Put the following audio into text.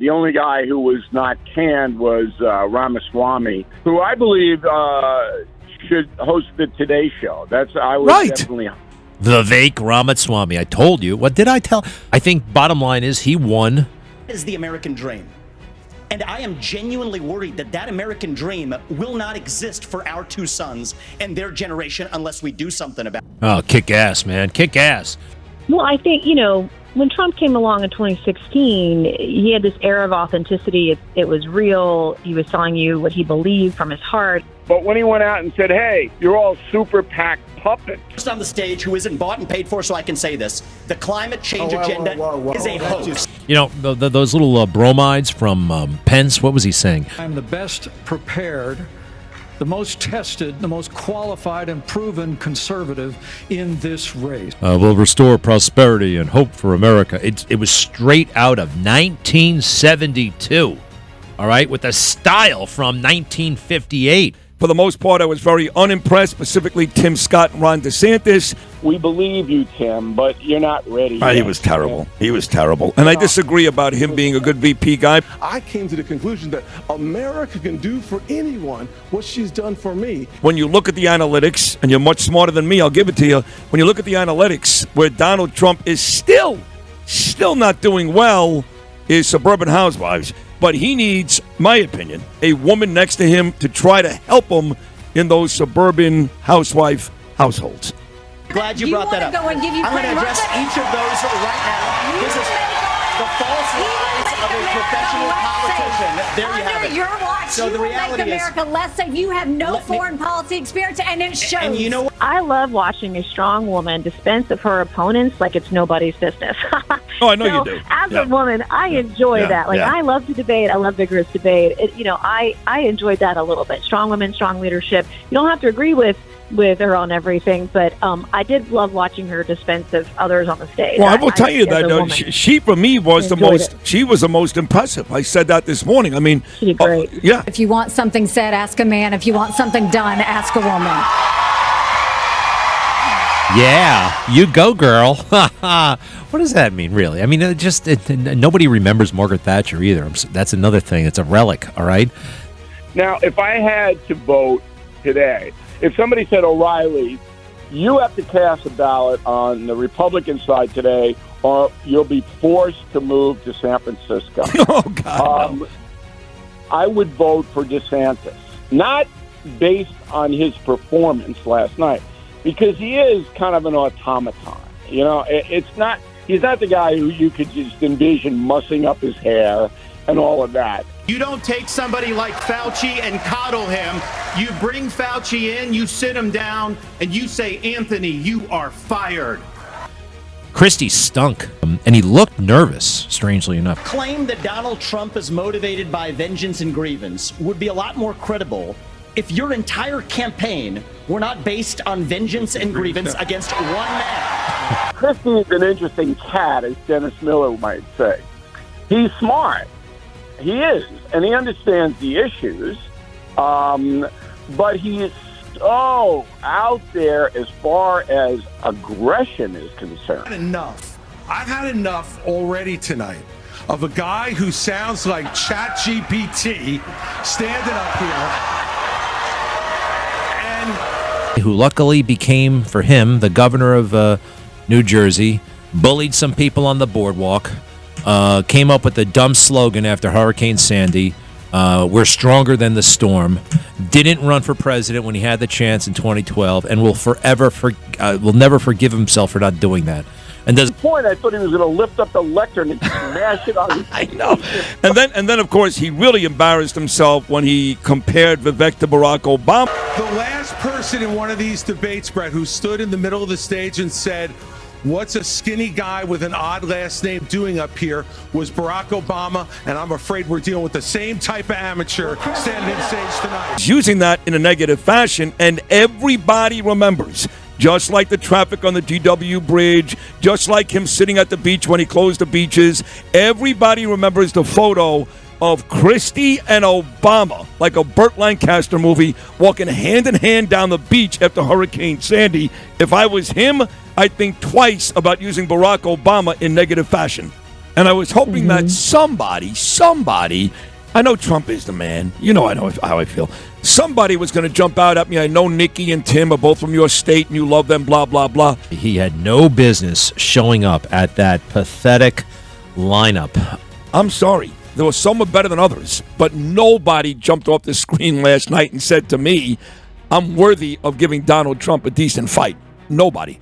The only guy who was not canned was Ramaswamy, who I believe should host the Today Show. I would definitely. Vivek Ramaswamy. I told you. What did I tell? I think bottom line is he won. Is the American dream. And I am genuinely worried that American dream will not exist for our two sons and their generation unless we do something about it. Oh, kick ass, man. Kick ass. Well, I think, when Trump came along in 2016, he had this air of authenticity. It was real. He was telling you what he believed from his heart. But when he went out and said, hey, you're all super PAC puppets. Just on the stage who isn't bought and paid for, so I can say this. The climate change agenda is a hoax. Those little bromides from Pence, what was he saying? I'm the best prepared, the most tested, the most qualified and proven conservative in this race. We'll restore prosperity and hope for America. It was straight out of 1972, all right, with a style from 1958. For the most part, I was very unimpressed, specifically Tim Scott and Ron DeSantis. We believe you, Tim, but you're not ready yet. He was terrible. He was terrible. And I disagree about him being a good VP guy. I came to the conclusion that America can do for anyone what she's done for me. When you look at the analytics, and you're much smarter than me, I'll give it to you. When you look at the analytics, where Donald Trump is still not doing well, is suburban housewives. But he needs, my opinion, a woman next to him to try to help him in those suburban housewife households. Glad you brought that up. I'm going to address each of those right now. This is the false lies of a professional politician. There you have it. Your watch, so the reality make America less safe. You have no foreign policy experience, and it shows. And you know what? I love watching a strong woman dispense of her opponents like it's nobody's business. Oh, I know you do. As a woman, I enjoy that. I love to debate. I love vigorous debate. I enjoyed that a little bit. Strong women, strong leadership. You don't have to agree with her on everything, but I did love watching her dispense of others on the stage. Well, I will tell you that she for me was the most. She was the most impressive. I said that this morning. I mean, she did great. Yeah. If you want something said, ask a man. If you want something done, ask a woman. Yeah, you go, girl. What does that mean, really? I mean, nobody remembers Margaret Thatcher either. That's another thing. It's a relic, all right? Now, if I had to vote today, if somebody said, O'Reilly, you have to cast a ballot on the Republican side today, or you'll be forced to move to San Francisco. Oh, God. No. I would vote for DeSantis, not based on his performance last night, because he is kind of an automaton. He's not the guy who you could just envision mussing up his hair and all of that. You don't take somebody like Fauci and coddle him. You bring Fauci in, you sit him down, and you say, Anthony, you are fired. Christie stunk, and he looked nervous, strangely enough. Claim that Donald Trump is motivated by vengeance and grievance would be a lot more credible if your entire campaign were not based on vengeance and grievance against one man. Christie is an interesting cat, as Dennis Miller might say. He's smart. He is, and he understands the issues, but he is so out there as far as aggression is concerned. I've had enough already tonight of a guy who sounds like ChatGPT standing up here. Who luckily became, for him, the governor of New Jersey, bullied some people on the boardwalk, came up with a dumb slogan after Hurricane Sandy, we're stronger than the storm, didn't run for president when he had the chance in 2012, and will never forgive himself for not doing that. And at the point, I thought he was going to lift up the lectern and smash it on his I know. And then, of course, he really embarrassed himself when he compared Vivek to Barack Obama. The last person in one of these debates, Brett, who stood in the middle of the stage and said, what's a skinny guy with an odd last name doing up here, was Barack Obama, and I'm afraid we're dealing with the same type of amateur standing on stage tonight. He's using that in a negative fashion, and everybody remembers, just like the traffic on the GW Bridge, just like him sitting at the beach when he closed the beaches, everybody remembers the photo of Christie and Obama, like a Burt Lancaster movie, walking hand in hand down the beach after Hurricane Sandy. If I was him, I'd think twice about using Barack Obama in negative fashion. And I was hoping that somebody, I know Trump is the man. You know I know how I feel. Somebody was going to jump out at me. I know Nikki and Tim are both from your state, and you love them, blah, blah, blah. He had no business showing up at that pathetic lineup. I'm sorry. There was some were better than others, but nobody jumped off the screen last night and said to me, I'm worthy of giving Donald Trump a decent fight. Nobody.